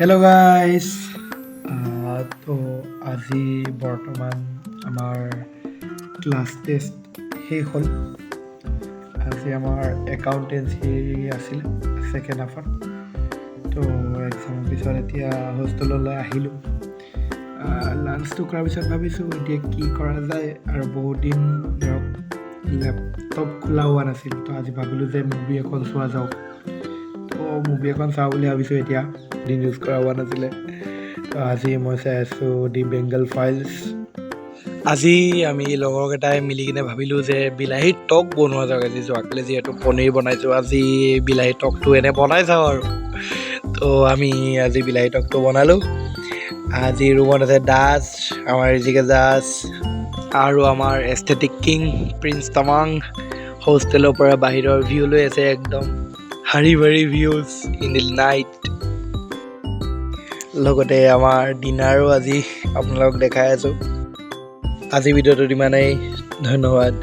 Hello' guys তো আজি বৰ্তমান আমাৰ ক্লাছ টেষ্ট শেষ হ'ল। আজি আমাৰ একাউণ্টেঞ্চি আছিল ছেকেণ্ড হাফত। তো এক্সামৰ পিছত এতিয়া হোষ্টেললৈ আহিলোঁ। লাঞ্চটো কৰাৰ পিছত ভাবিছোঁ এতিয়া কি কৰা যায়, আৰু বহুত দিন ধৰক লেপটপ খোলা হোৱা নাছিল। তো আজি ভাবিলোঁ যে মুভি এখন চোৱা যাওক। তো মুভি এখন চাওঁ বুলি ভাবিছোঁ। এতিয়া দিন ইউজ কৰা হোৱা নাছিলে। তো আজি মই চাই আছোঁ দি বেংগল ফাইলছ। আজি আমি লগৰকেইটাই মিলি কিনে ভাবিলোঁ যে বিলাহীৰ টক বনোৱা যাওক। আজি যোৱাকালি যিহেতু পনীৰ বনাইছোঁ, আজি বিলাহী টকটো এনে বনাই যাওঁ আৰু। তো আমি আজি বিলাহী টকটো বনালোঁ। আজি ৰুমত আছে দাস, আমাৰ ৰিজিকে দাস, আৰু আমাৰ এস্থেটিক কিং প্ৰিন্স তামাং। হোষ্টেলৰ পৰা বাহিৰৰ ভিউ লৈ আছে, একদম হাৰি ভাৰি ভিউজ ইন দ্য নাইট। লগতে আমাৰ ডিনাৰো আজি আপোনালোকক দেখাই আছোঁ। আজি ভিডিঅ'টোত ইমানেই, ধন্যবাদ।